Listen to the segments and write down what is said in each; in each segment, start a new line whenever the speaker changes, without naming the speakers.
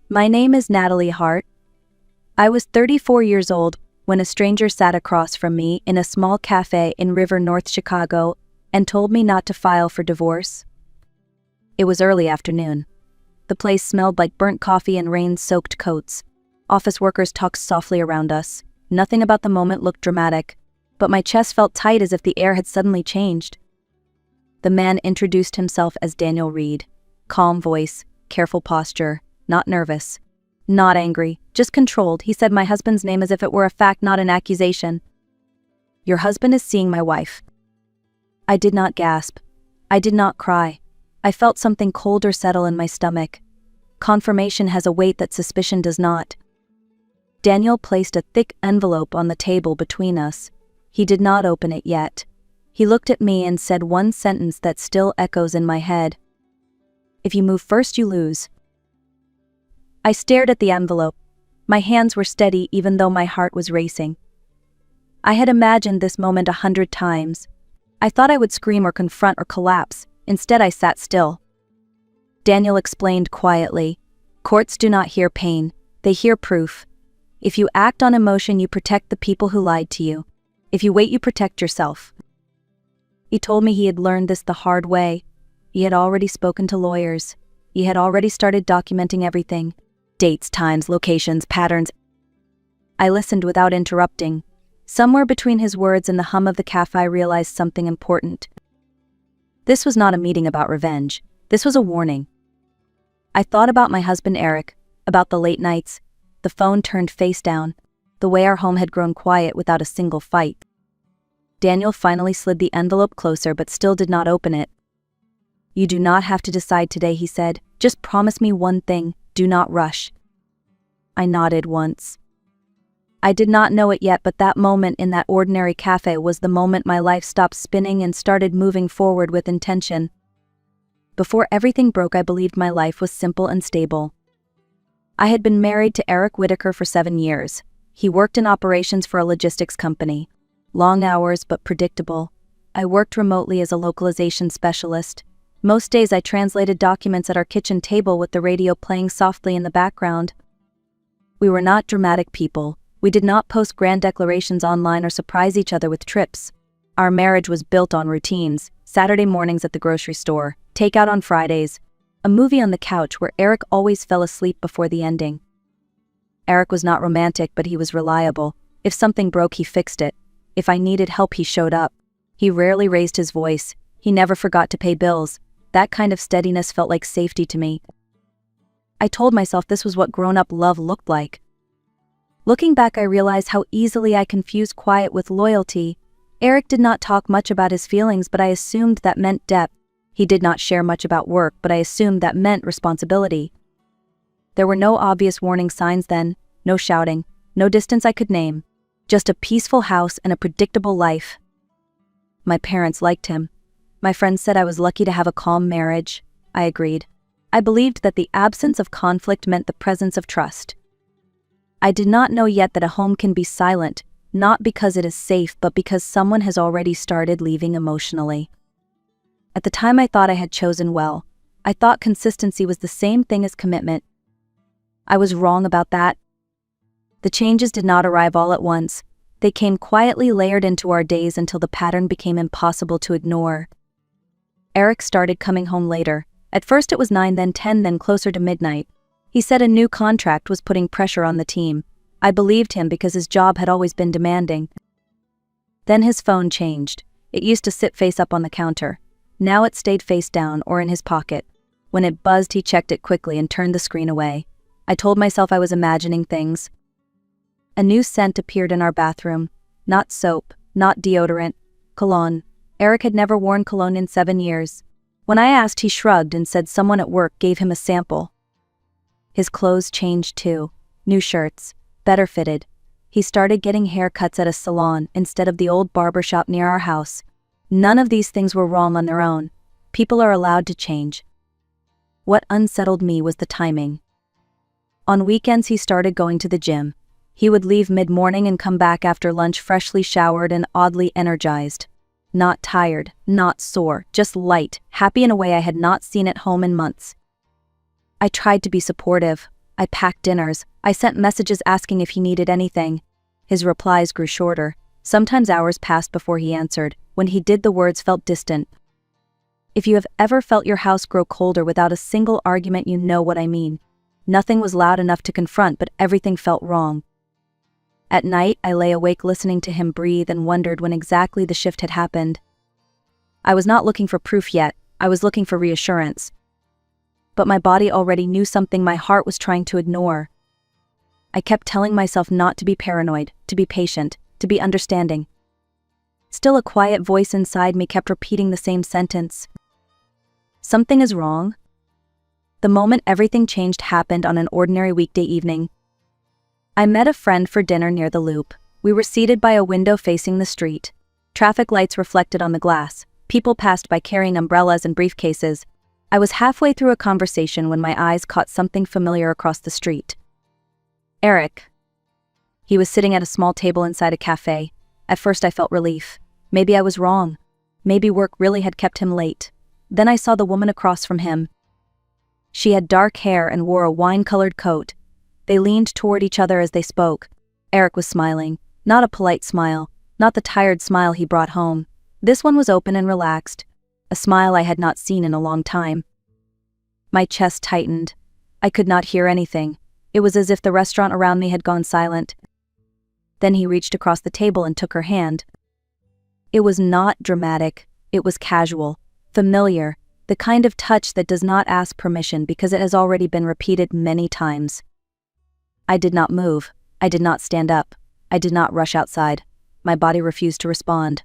My name is Natalie Hart. I was 34 years old when a stranger sat across from me in a small cafe in River North Chicago and told me not to file for divorce. It was early afternoon. The place smelled like burnt coffee and rain-soaked coats. Office workers talked softly around us. Nothing about the moment looked dramatic, but my chest felt tight as if the air had suddenly changed. The man introduced himself as Daniel Reed. Calm voice, careful posture, not nervous. Not angry, just controlled. He said my husband's name as if it were a fact, not an accusation. Your husband is seeing my wife. I did not gasp. I did not cry. I felt something colder settle in my stomach. Confirmation has a weight that suspicion does not. Daniel placed a thick envelope on the table between us. He did not open it yet. He looked at me and said one sentence that still echoes in my head. If you move first, you lose. I stared at the envelope. My hands were steady even though my heart was racing. I had imagined this moment 100 times. I thought I would scream or confront or collapse. Instead, I sat still. Daniel explained quietly, "Courts do not hear pain, they hear proof. If you act on emotion, you protect the people who lied to you. If you wait, you protect yourself." He told me he had learned this the hard way. He had already spoken to lawyers. He had already started documenting everything. Dates, times, locations, patterns. I listened without interrupting. Somewhere between his words and the hum of the cafe, I realized something important. This was not a meeting about revenge. This was a warning. I thought about my husband Eric, about the late nights, the phone turned face down, the way our home had grown quiet without a single fight. Daniel finally slid the envelope closer but still did not open it. "You do not have to decide today," he said. "Just promise me one thing. Do not rush." I nodded once. I did not know it yet, but that moment in that ordinary cafe was the moment my life stopped spinning and started moving forward with intention. Before everything broke, I believed my life was simple and stable. I had been married to Eric Whitaker for 7 years. He worked in operations for a logistics company. Long hours, but predictable. I worked remotely as a localization specialist. Most days I translated documents at our kitchen table with the radio playing softly in the background. We were not dramatic people. We did not post grand declarations online or surprise each other with trips. Our marriage was built on routines: Saturday mornings at the grocery store, takeout on Fridays, a movie on the couch where Eric always fell asleep before the ending. Eric was not romantic, but he was reliable. If something broke, he fixed it. If I needed help, he showed up. He rarely raised his voice. He never forgot to pay bills. That kind of steadiness felt like safety to me. I told myself this was what grown-up love looked like. Looking back, I realized how easily I confused quiet with loyalty. Eric did not talk much about his feelings, but I assumed that meant depth. He did not share much about work, but I assumed that meant responsibility. There were no obvious warning signs then, no shouting, no distance I could name. Just a peaceful house and a predictable life. My parents liked him. My friends said I was lucky to have a calm marriage. I agreed. I believed that the absence of conflict meant the presence of trust. I did not know yet that a home can be silent, not because it is safe, but because someone has already started leaving emotionally. At the time, I thought I had chosen well. I thought consistency was the same thing as commitment. I was wrong about that. The changes did not arrive all at once. They came quietly, layered into our days until the pattern became impossible to ignore. Eric started coming home later. At first it was 9, then 10, then closer to midnight. He said a new contract was putting pressure on the team. I believed him because his job had always been demanding. Then his phone changed. It used to sit face up on the counter. Now it stayed face down or in his pocket. When it buzzed, he checked it quickly and turned the screen away. I told myself I was imagining things. A new scent appeared in our bathroom. Not soap, not deodorant, cologne. Eric had never worn cologne in 7 years. When I asked, he shrugged and said someone at work gave him a sample. His clothes changed too. New shirts, better fitted. He started getting haircuts at a salon instead of the old barbershop near our house. None of these things were wrong on their own. People are allowed to change. What unsettled me was the timing. On weekends, he started going to the gym. He would leave mid-morning and come back after lunch freshly showered and oddly energized. Not tired, not sore, just light, happy in a way I had not seen at home in months. I tried to be supportive. I packed dinners. I sent messages asking if he needed anything. His replies grew shorter. Sometimes hours passed before he answered. When he did, the words felt distant. If you have ever felt your house grow colder without a single argument, you know what I mean. Nothing was loud enough to confront, but everything felt wrong. At night, I lay awake listening to him breathe and wondered when exactly the shift had happened. I was not looking for proof yet. I was looking for reassurance. But my body already knew something my heart was trying to ignore. I kept telling myself not to be paranoid, to be patient, to be understanding. Still, a quiet voice inside me kept repeating the same sentence. Something is wrong. The moment everything changed happened on an ordinary weekday evening. I met a friend for dinner near the Loop. We were seated by a window facing the street. Traffic lights reflected on the glass. People passed by carrying umbrellas and briefcases. I was halfway through a conversation when my eyes caught something familiar across the street. Eric. He was sitting at a small table inside a cafe. At first I felt relief. Maybe I was wrong. Maybe work really had kept him late. Then I saw the woman across from him. She had dark hair and wore a wine-colored coat. They leaned toward each other as they spoke. Eric was smiling. Not a polite smile. Not the tired smile he brought home. This one was open and relaxed. A smile I had not seen in a long time. My chest tightened. I could not hear anything. It was as if the restaurant around me had gone silent. Then he reached across the table and took her hand. It was not dramatic. It was casual, familiar, the kind of touch that does not ask permission because it has already been repeated many times. I did not move. I did not stand up. I did not rush outside. My body refused to respond.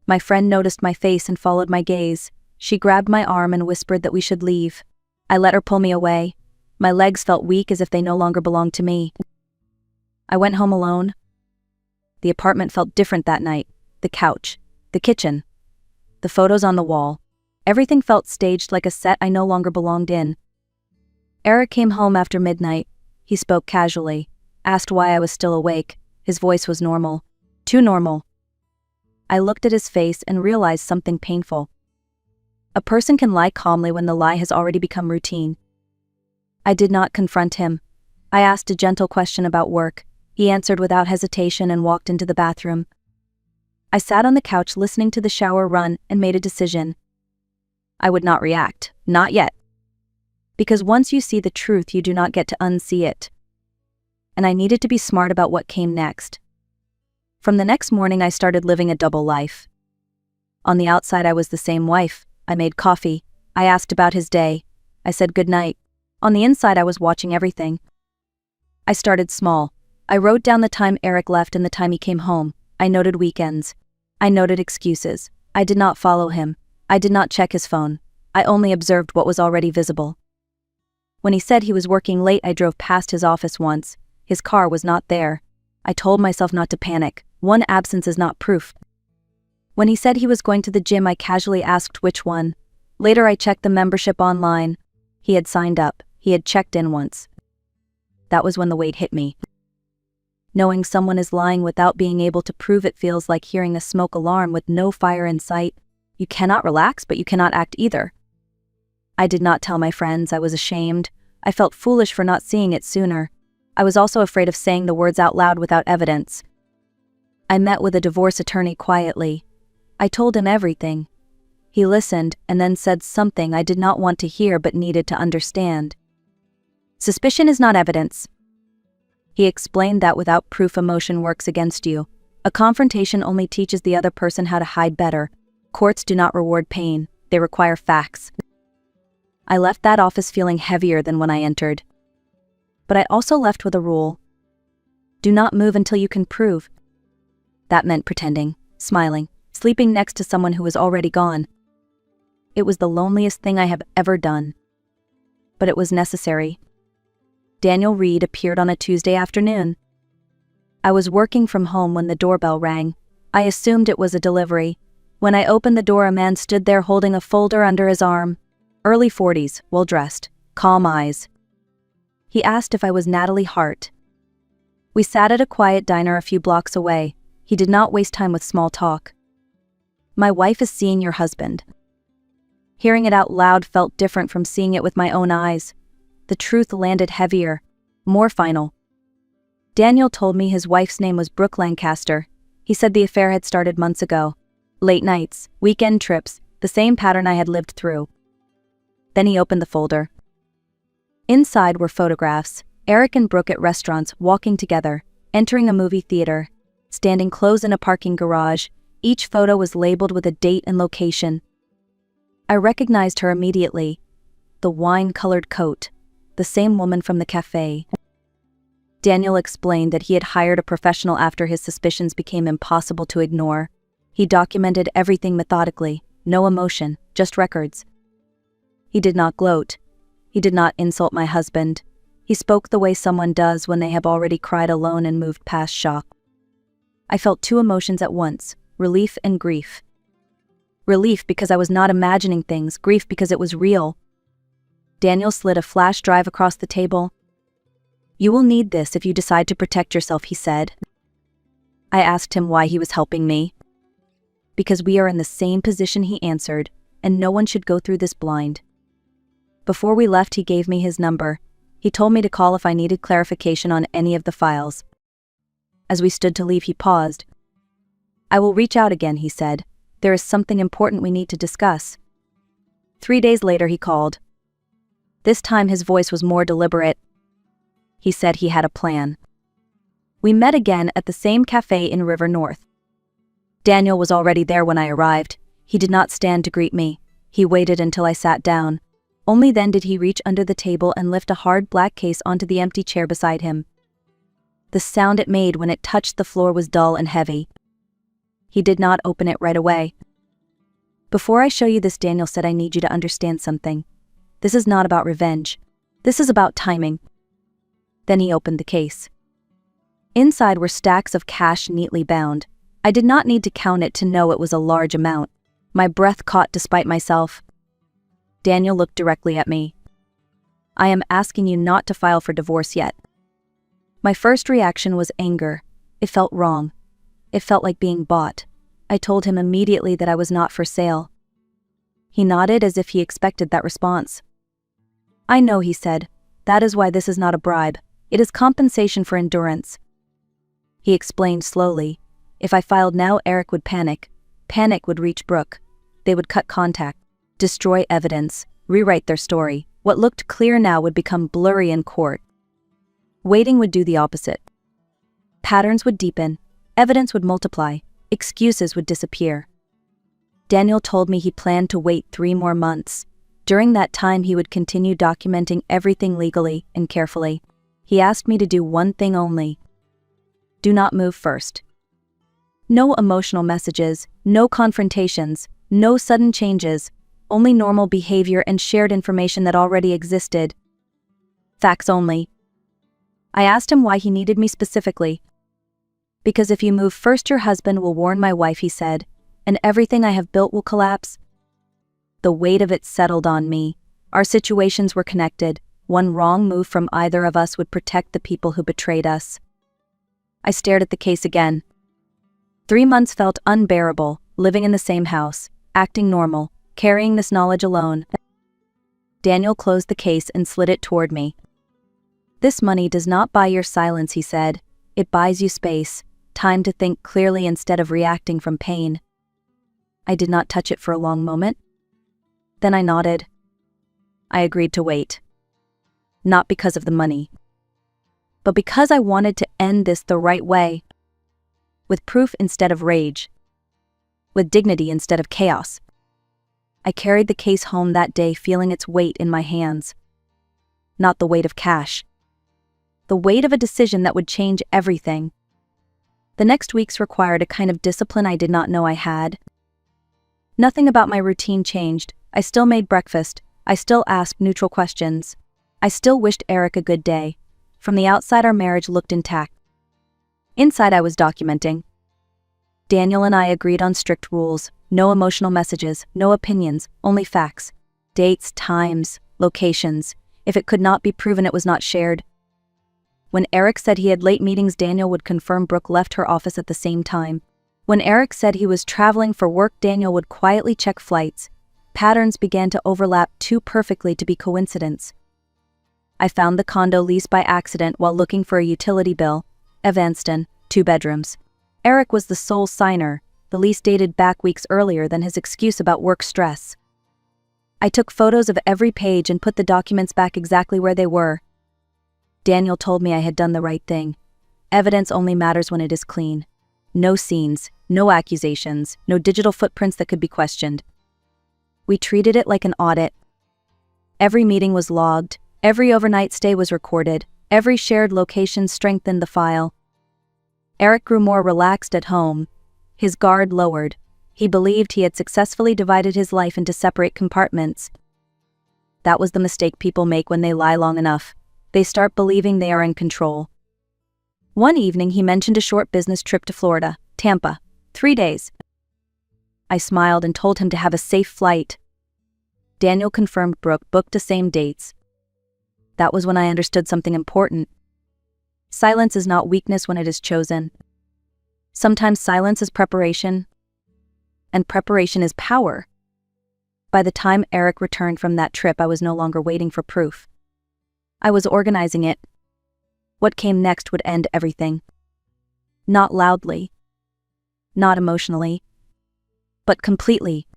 My friend noticed my face and followed my gaze. She grabbed my arm and whispered that we should leave. I let her pull me away. My legs felt weak as if they no longer belonged to me. I went home alone. The apartment felt different that night. The couch, the kitchen, the photos on the wall. Everything felt staged like a set I no longer belonged in. Eric came home after midnight. He spoke casually, asked why I was still awake. His voice was normal. Too normal. I looked at his face and realized something painful. A person can lie calmly when the lie has already become routine. I did not confront him. I asked a gentle question about work. He answered without hesitation and walked into the bathroom. I sat on the couch listening to the shower run and made a decision. I would not react, not yet. Because once you see the truth, you do not get to unsee it. And I needed to be smart about what came next. From the next morning, I started living a double life. On the outside, I was the same wife. I made coffee. I asked about his day. I said goodnight. On the inside, I was watching everything. I started small. I wrote down the time Eric left and the time he came home. I noted weekends. I noted excuses. I did not follow him. I did not check his phone. I only observed what was already visible. When he said he was working late, I drove past his office once. His car was not there. I told myself not to panic. One absence is not proof. When he said he was going to the gym, I casually asked which one. Later, I checked the membership online. He had signed up. He had checked in once. That was when the weight hit me. Knowing someone is lying without being able to prove it feels like hearing a smoke alarm with no fire in sight. You cannot relax, but you cannot act either. I did not tell my friends. I was ashamed. I felt foolish for not seeing it sooner. I was also afraid of saying the words out loud without evidence. I met with a divorce attorney quietly. I told him everything. He listened and then said something I did not want to hear but needed to understand. Suspicion is not evidence. He explained that without proof, emotion works against you. A confrontation only teaches the other person how to hide better. Courts do not reward pain. They require facts. I left that office feeling heavier than when I entered. But I also left with a rule. Do not move until you can prove. That meant pretending, smiling, sleeping next to someone who was already gone. It was the loneliest thing I have ever done. But it was necessary. Daniel Reed appeared on a Tuesday afternoon. I was working from home when the doorbell rang. I assumed it was a delivery. When I opened the door, a man stood there holding a folder under his arm. Early 40s, well-dressed, calm eyes. He asked if I was Natalie Hart. We sat at a quiet diner a few blocks away. He did not waste time with small talk. My wife is seeing your husband. Hearing it out loud felt different from seeing it with my own eyes. the truth landed heavier, more final. Daniel told me his wife's name was Brooke Lancaster. He said the affair had started months ago. Late nights, weekend trips, the same pattern I had lived through. Then he opened the folder. Inside were photographs, Eric and Brooke at restaurants walking together, entering a movie theater, standing close in a parking garage. Each photo was labeled with a date and location. I recognized her immediately. The wine-colored coat, the same woman from the cafe. Daniel explained that he had hired a professional after his suspicions became impossible to ignore. He documented everything methodically, no emotion, just records. He did not gloat. He did not insult my husband. He spoke the way someone does when they have already cried alone and moved past shock. I felt two emotions at once, relief and grief. Relief because I was not imagining things, grief because it was real. Daniel slid a flash drive across the table. "You will need this if you decide to protect yourself," he said. I asked him why he was helping me. "Because we are in the same position," he answered, "and no one should go through this blind." Before we left, he gave me his number. He told me to call if I needed clarification on any of the files. As we stood to leave, he paused. "I will reach out again," he said. "There is something important we need to discuss." 3 days later, he called. This time his voice was more deliberate. He said he had a plan. We met again at the same cafe in River North. Daniel was already there when I arrived. He did not stand to greet me. He waited until I sat down. Only then did he reach under the table and lift a hard black case onto the empty chair beside him. The sound it made when it touched the floor was dull and heavy. He did not open it right away. "Before I show you this," Daniel said, "I need you to understand something. This is not about revenge. This is about timing." Then he opened the case. Inside were stacks of cash neatly bound. I did not need to count it to know it was a large amount. My breath caught despite myself. Daniel looked directly at me. "I am asking you not to file for divorce yet." My first reaction was anger. It felt wrong. It felt like being bought. I told him immediately that I was not for sale. He nodded as if he expected that response. "I know," he said. "That is why this is not a bribe. It is compensation for endurance." He explained slowly. If I filed now, Eric would panic. Panic would reach Brooke. They would cut contact, destroy evidence, rewrite their story. What looked clear now would become blurry in court. Waiting would do the opposite. Patterns would deepen, evidence would multiply, excuses would disappear. Daniel told me he planned to wait 3 more months. During that time, he would continue documenting everything legally and carefully. He asked me to do one thing only. Do not move first. No emotional messages, no confrontations, no sudden changes, only normal behavior and shared information that already existed. Facts only. I asked him why he needed me specifically. "Because if you move first, your husband will warn my wife," he said, "and everything I have built will collapse." The weight of it settled on me. Our situations were connected. One wrong move from either of us would protect the people who betrayed us. I stared at the case again. 3 months felt unbearable, living in the same house, acting normal, carrying this knowledge alone. Daniel closed the case and slid it toward me. "This money does not buy your silence," he said. "It buys you space, time to think clearly instead of reacting from pain." I did not touch it for a long moment. Then I nodded. I agreed to wait. Not because of the money, but because I wanted to end this the right way. With proof instead of rage. With dignity instead of chaos. I carried the case home that day, feeling its weight in my hands. Not the weight of cash. The weight of a decision that would change everything. The next weeks required a kind of discipline I did not know I had. Nothing about my routine changed. I still made breakfast. I still asked neutral questions. I still wished Eric a good day. From the outside, our marriage looked intact. Inside, I was documenting. Daniel and I agreed on strict rules. No emotional messages, no opinions, only facts. Dates, times, locations. If it could not be proven, it was not shared. When Eric said he had late meetings, Daniel would confirm Brooke left her office at the same time. When Eric said he was traveling for work, Daniel would quietly check flights. Patterns began to overlap too perfectly to be coincidence. I found the condo leased by accident while looking for a utility bill. Evanston, 2 bedrooms. Eric was the sole signer. The lease dated back weeks earlier than his excuse about work stress. I took photos of every page and put the documents back exactly where they were. Daniel told me I had done the right thing. Evidence only matters when it is clean. No scenes, no accusations, no digital footprints that could be questioned. We treated it like an audit. Every meeting was logged, every overnight stay was recorded, every shared location strengthened the file. Eric grew more relaxed at home, his guard lowered. He believed he had successfully divided his life into separate compartments. That was the mistake people make when they lie long enough. They start believing they are in control. One evening he mentioned a short business trip to Florida, Tampa, 3 days. I smiled and told him to have a safe flight. Daniel confirmed Brooke booked the same dates. That was when I understood something important. Silence is not weakness when it is chosen. Sometimes silence is preparation, and preparation is power. By the time Eric returned from that trip, I was no longer waiting for proof. I was organizing it. What came next would end everything. Not loudly, not emotionally, but completely.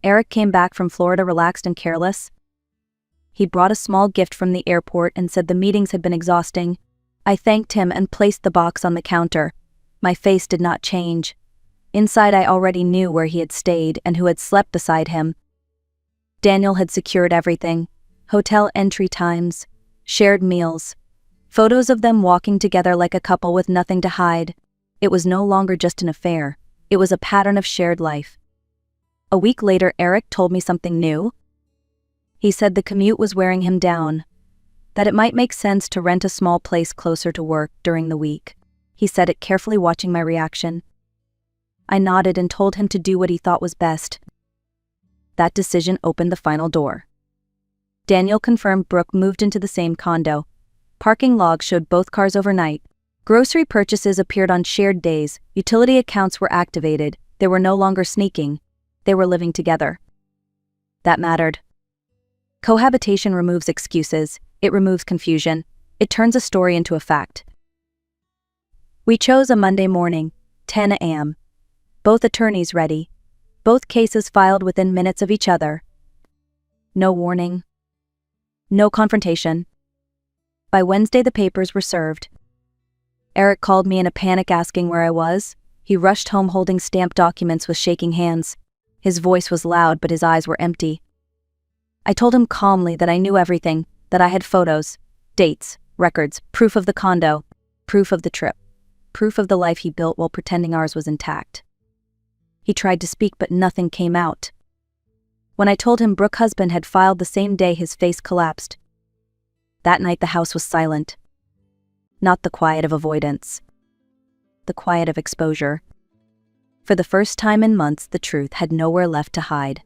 Eric came back from Florida relaxed and careless. He brought a small gift from the airport and said the meetings had been exhausting. I thanked him and placed the box on the counter. My face did not change. Inside I already knew where he had stayed and who had slept beside him. Daniel had secured everything. Hotel entry times, shared meals, photos of them walking together like a couple with nothing to hide. It was no longer just an affair. It was a pattern of shared life. A week later, Eric told me something new. He said the commute was wearing him down, that it might make sense to rent a small place closer to work during the week. He said it carefully, watching my reaction. I nodded and told him to do what he thought was best. That decision opened the final door. Daniel confirmed Brooke moved into the same condo. Parking logs showed both cars overnight. Grocery purchases appeared on shared days. Utility accounts were activated. They were no longer sneaking. They were living together. That mattered. Cohabitation removes excuses. It removes confusion. It turns a story into a fact. We chose a Monday morning, 10 a.m. Both attorneys ready. Both cases filed within minutes of each other. No warning. No confrontation. By Wednesday, the papers were served. Eric called me in a panic asking where I was. He rushed home holding stamped documents with shaking hands. His voice was loud, but his eyes were empty. I told him calmly that I knew everything, that I had photos, dates, records, proof of the condo, proof of the trip, proof of the life he built while pretending ours was intact. He tried to speak, but nothing came out. When I told him Brooke's husband had filed the same day, his face collapsed. That night the house was silent. Not the quiet of avoidance. The quiet of exposure. For the first time in months, the truth had nowhere left to hide.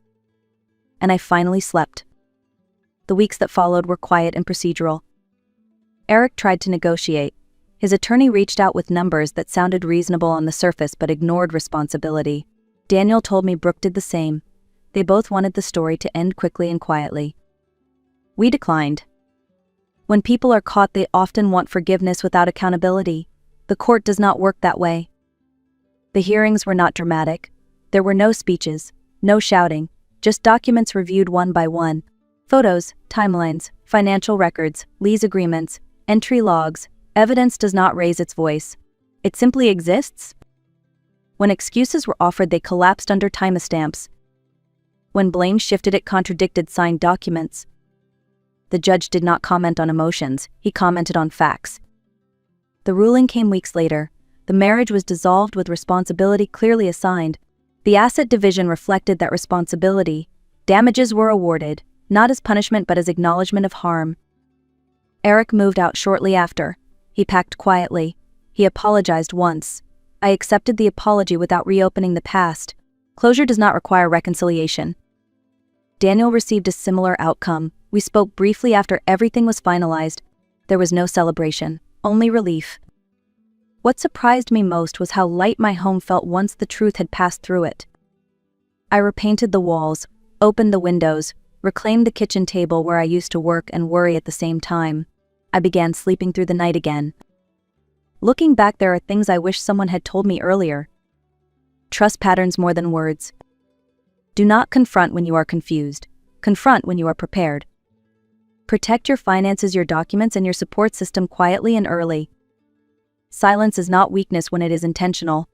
And I finally slept. The weeks that followed were quiet and procedural. Eric tried to negotiate. His attorney reached out with numbers that sounded reasonable on the surface but ignored responsibility. Daniel told me Brooke did the same. They both wanted the story to end quickly and quietly. We declined. When people are caught, they often want forgiveness without accountability. The court does not work that way. The hearings were not dramatic. There were no speeches, no shouting, just documents reviewed one by one. Photos, timelines, financial records, lease agreements, entry logs. Evidence does not raise its voice. It simply exists. When excuses were offered, they collapsed under timestamps. When blame shifted, it contradicted signed documents. The judge did not comment on emotions, he commented on facts. The ruling came weeks later. The marriage was dissolved with responsibility clearly assigned. The asset division reflected that responsibility. Damages were awarded, not as punishment but as acknowledgement of harm. Eric moved out shortly after. He packed quietly. He apologized once. I accepted the apology without reopening the past. Closure does not require reconciliation. Daniel received a similar outcome. We spoke briefly after everything was finalized. There was no celebration, only relief. What surprised me most was how light my home felt once the truth had passed through it. I repainted the walls, opened the windows, reclaimed the kitchen table where I used to work and worry at the same time. I began sleeping through the night again. Looking back, there are things I wish someone had told me earlier. Trust patterns more than words. Do not confront when you are confused. Confront when you are prepared. Protect your finances, your documents, and your support system quietly and early. Silence is not weakness when it is intentional.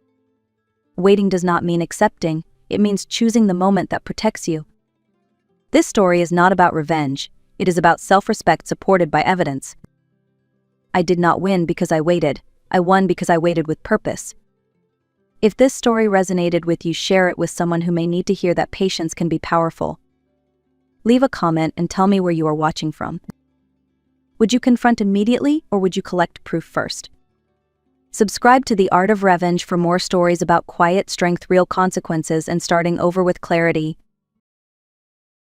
Waiting does not mean accepting, it means choosing the moment that protects you. This story is not about revenge, it is about self-respect supported by evidence. I did not win because I waited, I won because I waited with purpose. If this story resonated with you, share it with someone who may need to hear that patience can be powerful. Leave a comment and tell me where you are watching from. Would you confront immediately or would you collect proof first? Subscribe to The Art of Revenge for more stories about quiet strength, real consequences, and starting over with clarity.